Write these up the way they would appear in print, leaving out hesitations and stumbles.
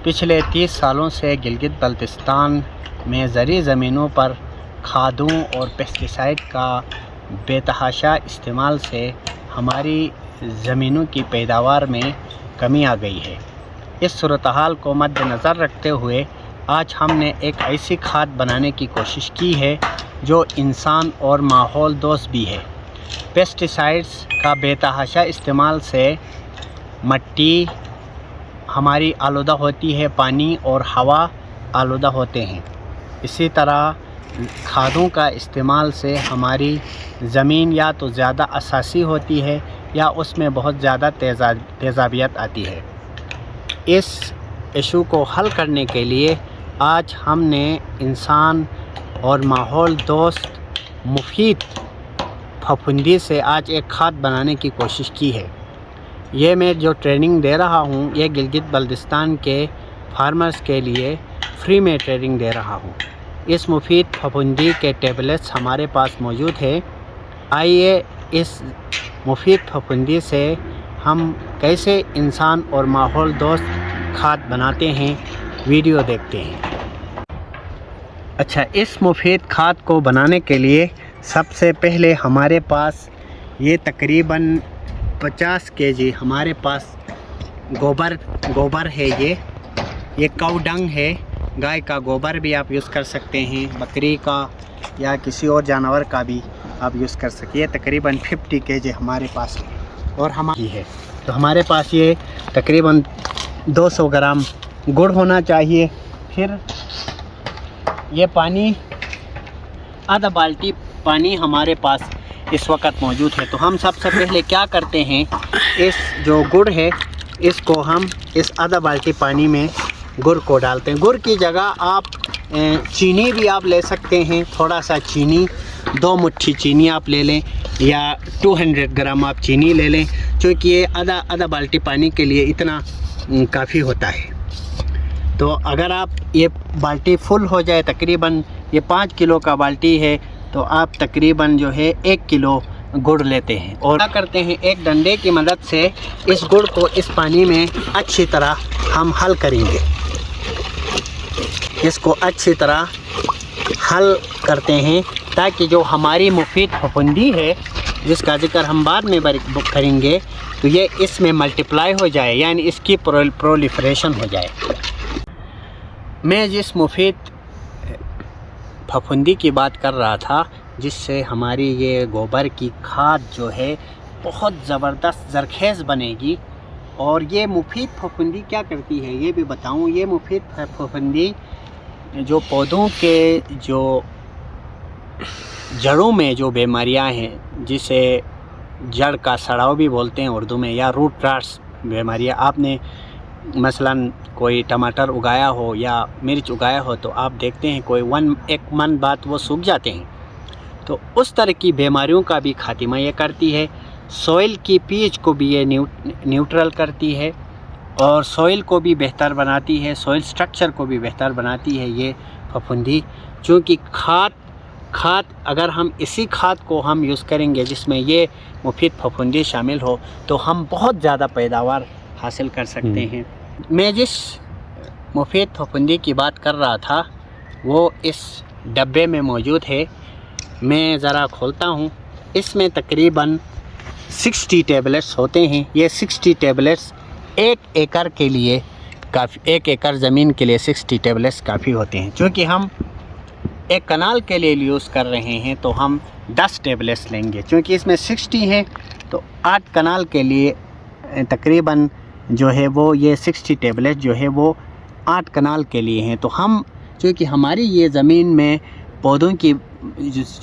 پچھلے 30 سالوں سے گلگت بلتستان میں زرعی زمینوں پر کھادوں اور پیسٹیسائڈ کا بے تحاشا استعمال سے ہماری زمینوں کی پیداوار میں کمی آ گئی ہے۔ اس صورتحال کو مد نظر رکھتے ہوئے آج ہم نے ایک ایسی کھاد بنانے کی کوشش کی ہے جو انسان اور ماحول دوست بھی ہے۔ پیسٹیسائڈز کا بے تحاشا استعمال سے مٹی ہماری آلودہ ہوتی ہے، پانی اور ہوا آلودہ ہوتے ہیں۔ اسی طرح کھادوں کا استعمال سے ہماری زمین یا تو زیادہ اساسی ہوتی ہے یا اس میں بہت زیادہ تیزابیت آتی ہے۔ اس ایشو کو حل کرنے کے لیے آج ہم نے انسان اور ماحول دوست مفید پھپھوندی سے آج ایک کھاد بنانے کی کوشش کی ہے۔ یہ میں جو ٹریننگ دے رہا ہوں یہ گلگت بلتستان کے فارمرز کے لیے فری میں ٹریننگ دے رہا ہوں۔ اس مفید پھپھوندی کے ٹیبلٹس ہمارے پاس موجود ہیں۔ آئیے اس مفید پھپھوندی سے ہم کیسے انسان اور ماحول دوست کھاد بناتے ہیں، ویڈیو دیکھتے ہیں۔ اچھا، اس مفید کھاد کو بنانے کے لیے سب سے پہلے ہمارے پاس یہ تقریباً 50 kg ہمارے پاس گوبر ہے۔ یہ کاؤ ڈنگ ہے، گائے کا گوبر بھی آپ یوز کر سکتے ہیں، بکری کا یا کسی اور جانور کا بھی آپ یوز کر سکتے ہیں۔ تقریباً 50 kg ہمارے پاس ہے اور ہماری ہے، تو ہمارے پاس یہ تقریباً 200 گرام گڑ ہونا چاہیے۔ پھر یہ پانی آدھا بالٹی پانی ہمارے پاس اس وقت موجود ہے۔ تو ہم سب سے پہلے کیا کرتے ہیں، اس جو گڑ ہے اس کو ہم اس آدھا بالٹی پانی میں گڑ کو ڈالتے ہیں۔ گڑ کی جگہ آپ چینی بھی آپ لے سکتے ہیں، تھوڑا سا چینی، 2 مٹھی چینی آپ لے لیں یا 200 گرام آپ چینی لے لیں، چونکہ یہ آدھا بالٹی پانی کے لیے اتنا کافی ہوتا ہے۔ تو اگر آپ یہ بالٹی فل ہو جائے، تقریباً یہ 5 کلو کا بالٹی ہے، تو آپ تقریباً جو ہے 1 کلو گڑ لیتے ہیں اور کیا کرتے ہیں، ایک ڈنڈے کی مدد سے اس گڑ کو اس پانی میں اچھی طرح ہم حل کریں گے۔ اس کو اچھی طرح حل کرتے ہیں تاکہ جو ہماری مفید پھپھوندی ہے جس کا ذکر ہم بعد میں کریں گے، تو یہ اس میں ملٹیپلائی ہو جائے، یعنی اس کی پرولیفریشن ہو جائے۔ میں جس مفید پھپھوندی کی بات کر رہا تھا، جس سے ہماری یہ گوبر کی کھاد جو ہے بہت زبردست زرخیز بنے گی، اور یہ مفید پھپھوندی کیا کرتی ہے یہ بھی بتاؤں۔ یہ مفید پھپھوندی جو پودوں کے جو جڑوں میں جو بیماریاں ہیں، جسے جڑ کا سڑاؤ بھی بولتے ہیں اردو میں، یا روٹ راٹس بیماریاں، آپ نے مثلاً کوئی ٹماٹر اگایا ہو یا مرچ اگایا ہو تو آپ دیکھتے ہیں کوئی 1 من بعد وہ سوکھ جاتے ہیں، تو اس طرح کی بیماریوں کا بھی خاتمہ یہ کرتی ہے۔ سوئل کی پی ایچ کو بھی یہ نیوٹرل کرتی ہے اور سوئل کو بھی بہتر بناتی ہے، سوئل سٹرکچر کو بھی بہتر بناتی ہے یہ پھپھوندی، چونکہ کھاد اگر ہم اسی کھاد کو ہم یوز کریں گے جس میں یہ مفید پھپھوندی شامل ہو تو ہم بہت زیادہ پیداوار حاصل کر سکتے ہیں۔ میں جس مفید پھپھوندی کی بات کر رہا تھا وہ اس ڈبے میں موجود ہے، میں ذرا کھولتا ہوں۔ اس میں تقریباً 60 ٹیبلٹس ہوتے ہیں۔ یہ 60 ٹیبلٹس 1 ایکڑ کے لیے کافی، 1 ایکڑ زمین کے لیے 60 ٹیبلٹس کافی ہوتے ہیں۔ چونکہ ہم ایک کنال کے لیے یوز کر رہے ہیں تو ہم 10 ٹیبلٹس لیں گے، چونکہ اس میں 60 ہیں تو 8 کنال کے لیے تقریباً جو ہے وہ یہ 60 ٹیبلٹ جو ہے وہ 8 کنال کے لیے ہیں۔ تو ہم چونکہ ہماری یہ زمین میں پودوں کی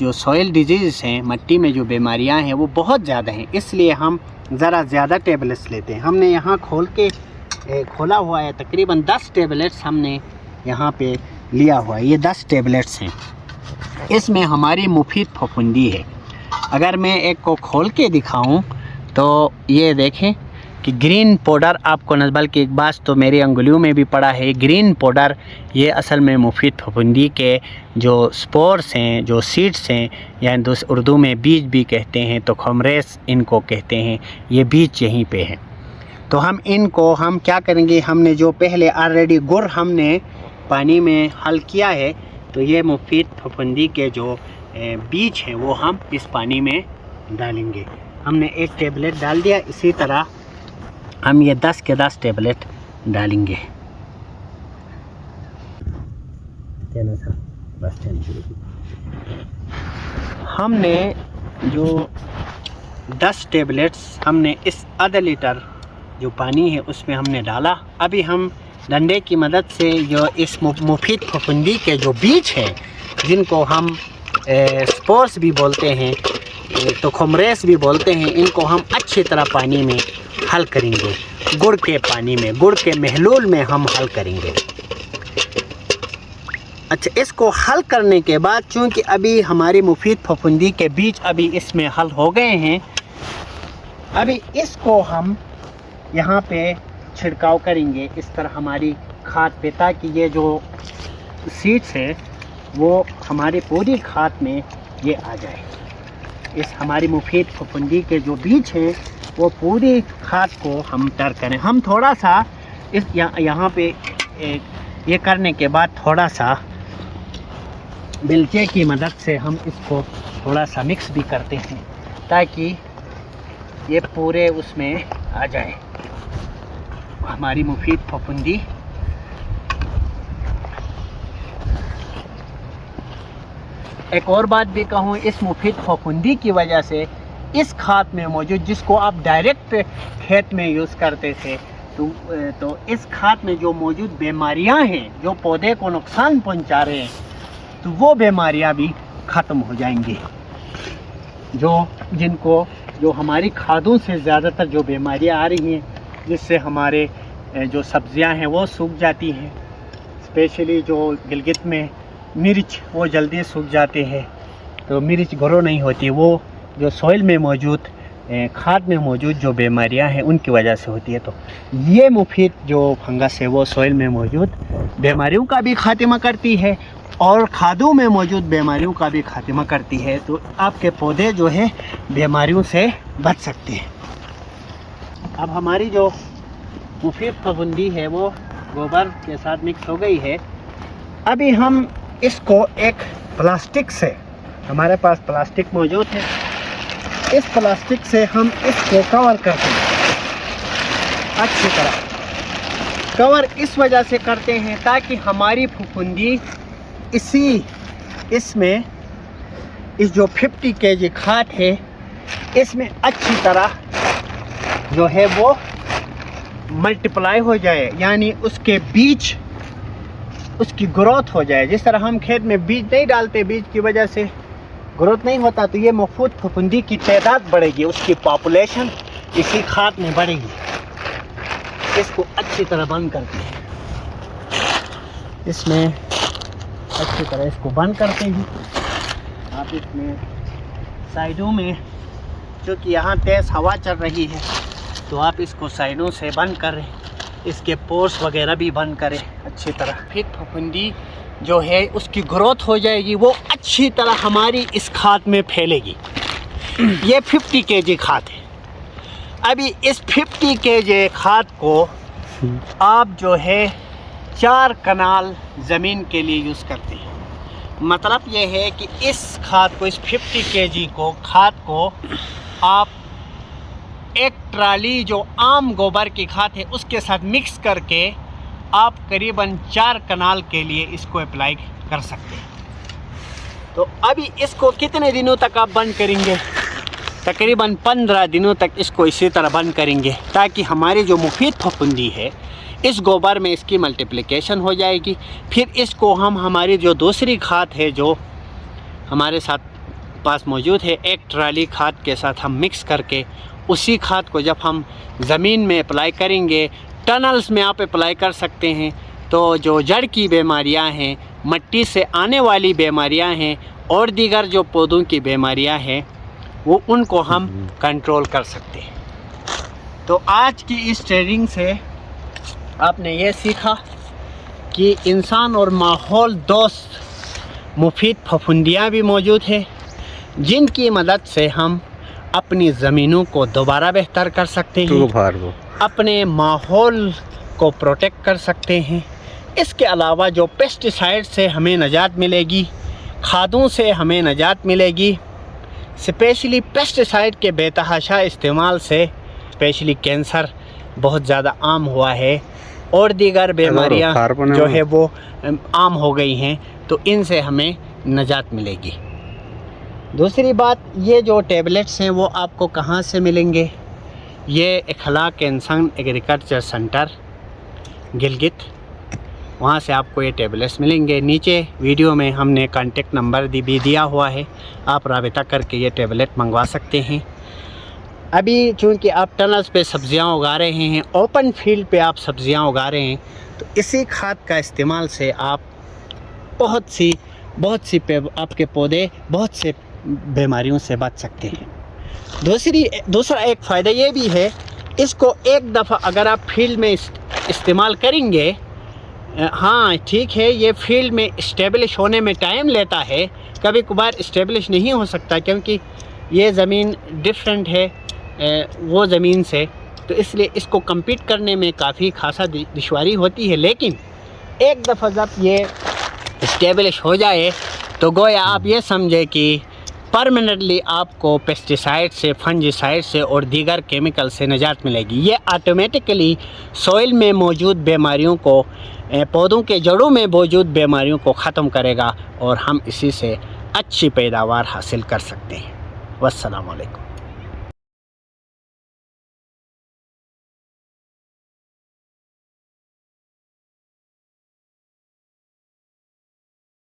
جو سوئل ڈیزیز ہیں، مٹی میں جو بیماریاں ہیں وہ بہت زیادہ ہیں، اس لیے ہم ذرا زیادہ ٹیبلٹس لیتے ہیں۔ ہم نے یہاں کھولا ہوا ہے، تقریباً 10 ٹیبلٹس ہم نے یہاں پہ لیا ہوا ہے۔ یہ 10 ٹیبلٹس ہیں، اس میں ہماری مفید پھپھوندی ہے۔ اگر میں ایک کو کھول کے دکھاؤں تو یہ دیکھیں کہ گرین پاؤڈر آپ کو نسبل کی ایک بات تو میری انگلیوں میں بھی پڑا ہے۔ گرین پاؤڈر یہ اصل میں مفید پھپھوندی کے جو سپورس ہیں، جو سیڈس ہیں، یعنی اردو میں بیج بھی کہتے ہیں، تو خمریس ان کو کہتے ہیں، یہ بیج یہیں پہ ہیں۔ تو ہم کیا کریں گے، ہم نے جو پہلے آلریڈی گڑ ہم نے پانی میں حل کیا ہے، تو یہ مفید پھپھندی کے جو بیج ہیں وہ ہم اس پانی میں ڈالیں گے۔ ہم نے 1 ٹیبلٹ ڈال دیا، اسی طرح ہم یہ 10 کے 10 ٹیبلٹ ڈالیں گے۔ ہم نے جو 10 ٹیبلٹس ہم نے اس آدھا لیٹر جو پانی ہے اس میں ہم نے ڈالا۔ ابھی ہم ڈنڈے کی مدد سے جو اس مفید پھپھندی کے جو بیج ہیں، جن کو ہم سپورس بھی بولتے ہیں تو خمریس بھی بولتے ہیں، ان کو ہم اچھی طرح پانی میں حل کریں گے، گڑ کے پانی میں، گڑ کے محلول میں ہم حل کریں گے۔ اچھا، اس کو حل کرنے کے بعد چونکہ ابھی ہماری مفید پھپھندی کے بیج ابھی اس میں حل ہو گئے ہیں، ابھی اس کو ہم یہاں پہ چھڑکاؤ کریں گے اس طرح ہماری کھاد پہ، تاکہ یہ جو سیڈس ہے وہ ہماری پوری کھاد میں یہ آ جائے۔ اس ہماری مفید پھپھندی کے جو بیج ہیں وہ پوری کھاد کو ہم ٹر کریں۔ ہم تھوڑا سا اس یہاں پہ یہ کرنے کے بعد تھوڑا سا بیلچے کی مدد سے ہم اس کو تھوڑا سا مکس بھی کرتے ہیں تاکہ یہ پورے اس میں آ جائے ہماری مفید پھپھندی۔ ایک اور بات بھی کہوں، اس مفید پھپھندی کی وجہ سے اس کھاد میں موجود، جس کو آپ ڈائریکٹ کھیت میں یوز کرتے تھے، تو اس کھاد میں جو موجود بیماریاں ہیں جو پودے کو نقصان پہنچا رہے ہیں، تو وہ بیماریاں بھی ختم ہو جائیں گی، جو ہماری کھادوں سے زیادہ تر جو بیماریاں آ رہی ہیں، جس سے ہمارے جو سبزیاں ہیں وہ سوکھ جاتی ہیں، اسپیشلی جو گلگت میں مرچ وہ جلدی سوکھ جاتے ہیں، تو مرچ گرو نہیں ہوتی، وہ جو سوئل میں موجود کھاد میں موجود جو بیماریاں ہیں ان کی وجہ سے ہوتی ہے۔ تو یہ مفید جو فنگس ہے وہ سوئل میں موجود بیماریوں کا بھی خاتمہ کرتی ہے اور کھادوں میں موجود بیماریوں کا بھی خاتمہ کرتی ہے، تو آپ کے پودے جو ہے بیماریوں سے بچ سکتے ہیں۔ اب ہماری جو مفید پھپھندی ہے وہ گوبر کے ساتھ مکس ہو گئی ہے۔ ابھی ہم اس کو ایک پلاسٹک سے، ہمارے پاس پلاسٹک موجود ہے، اس پلاسٹک سے ہم اس کو کور کرتے ہیں اچھی طرح۔ کور اس وجہ سے کرتے ہیں تاکہ ہماری پھپھندی اس میں اس جو 50 kg کھاد ہے اس میں اچھی طرح جو ہے وہ ملٹیپلائی ہو جائے، یعنی اس کے بیج اس کی گروتھ ہو جائے۔ جس طرح ہم کھیت میں بیج نہیں ڈالتے، بیج کی وجہ سے گروتھ نہیں ہوتا، تو یہ مفید پھپھندی کی تعداد بڑھے گی، اس کی پاپولیشن اسی کھاد میں بڑھے گی۔ اس کو اچھی طرح بند کرتے ہیں، اس میں اچھی طرح اس کو بند کرتے ہیں۔ آپ اس میں سائڈوں میں، چونکہ یہاں تیز ہوا چل رہی ہے تو آپ اس کو سائڈوں سے بند کریں، اس کے پورس وغیرہ بھی بند کریں اچھی طرح۔ پھر پھپھندی جو ہے اس کی گروتھ ہو جائے گی، وہ اچھی طرح ہماری اس کھاد میں پھیلے گی۔ یہ 50 kg کھاد ہے۔ ابھی اس 50 kg کھاد کو آپ جو ہے 4 کنال زمین کے لیے یوز کرتے ہیں۔ مطلب یہ ہے کہ اس کھاد کو، اس 50 kg کھاد کو آپ ایک ٹرالی جو عام گوبر کی کھاد ہے اس کے ساتھ مکس کر کے آپ قریباً 4 کنال کے لیے اس کو اپلائی کر سکتے ہیں۔ تو ابھی اس کو کتنے دنوں تک آپ بند کریں گے؟ تقریباً 15 دنوں تک اس کو اسی طرح بند کریں گے، تاکہ ہماری جو مفید پھپھندی ہے اس گوبر میں اس کی ملٹیپلیکیشن ہو جائے گی۔ پھر اس کو ہم ہماری جو دوسری کھاد ہے جو ہمارے ساتھ پاس موجود ہے، ایک ٹرالی کھاد کے ساتھ ہم مکس کر کے اسی کھاد کو جب ہم زمین میں اپلائی کریں گے، ٹنلز میں آپ اپلائی کر سکتے ہیں، تو جو جڑ کی بیماریاں ہیں، مٹی سے آنے والی بیماریاں ہیں اور دیگر جو پودوں کی بیماریاں ہیں وہ ان کو ہم کنٹرول کر سکتے ہیں۔ تو آج کی اس ٹریننگ سے آپ نے یہ سیکھا کہ انسان اور ماحول دوست مفید پھپھندیاں بھی موجود ہیں، جن کی مدد سے ہم اپنی زمینوں کو دوبارہ بہتر کر سکتے ہیں، اپنے ماحول کو پروٹیکٹ کر سکتے ہیں۔ اس کے علاوہ جو پیسٹیسائڈ سے ہمیں نجات ملے گی، کھادوں سے ہمیں نجات ملے گی، اسپیشلی پیسٹیسائڈ کے بے تحاشا استعمال سے اسپیشلی کینسر بہت زیادہ عام ہوا ہے اور دیگر بیماریاں جو ہے وہ عام ہو گئی ہیں، تو ان سے ہمیں نجات ملے گی۔ دوسری بات، یہ جو ٹیبلٹس ہیں وہ آپ کو کہاں سے ملیں گے؟ یہ اخلاق انسان ایگریکلچر سینٹر گلگت، وہاں سے آپ کو یہ ٹیبلٹس ملیں گے۔ نیچے ویڈیو میں ہم نے کانٹیکٹ نمبر بھی دیا ہوا ہے، آپ رابطہ کر کے یہ ٹیبلٹ منگوا سکتے ہیں۔ ابھی چونکہ آپ ٹنلز پہ سبزیاں اگا رہے ہیں، اوپن فیلڈ پہ آپ سبزیاں اگا رہے ہیں، تو اسی کھاد کا استعمال سے آپ بہت سی آپ کے پودے بہت سے بیماریوں سے بچ سکتے ہیں۔ دوسرا ایک فائدہ یہ بھی ہے، اس کو ایک دفعہ اگر آپ فیلڈ میں استعمال کریں گے، ہاں ٹھیک ہے یہ فیلڈ میں اسٹیبلش ہونے میں ٹائم لیتا ہے، کبھی کبھار اسٹیبلش نہیں ہو سکتا کیونکہ یہ زمین ڈفرینٹ ہے وہ زمین سے، تو اس لیے اس کو کمپیٹ کرنے میں کافی خاصا دشواری ہوتی ہے، لیکن ایک دفعہ جب یہ اسٹیبلش ہو جائے تو گویا آپ یہ سمجھے کہ پرماننٹلی آپ کو پیسٹیسائڈ سے، فنجیسائڈ سے اور دیگر کیمیکل سے نجات ملے گی۔ یہ آٹومیٹکلی سوئل میں موجود بیماریوں کو، پودوں کے جڑوں میں موجود بیماریوں کو ختم کرے گا اور ہم اسی سے اچھی پیداوار حاصل کر سکتے ہیں۔ والسلام علیکم۔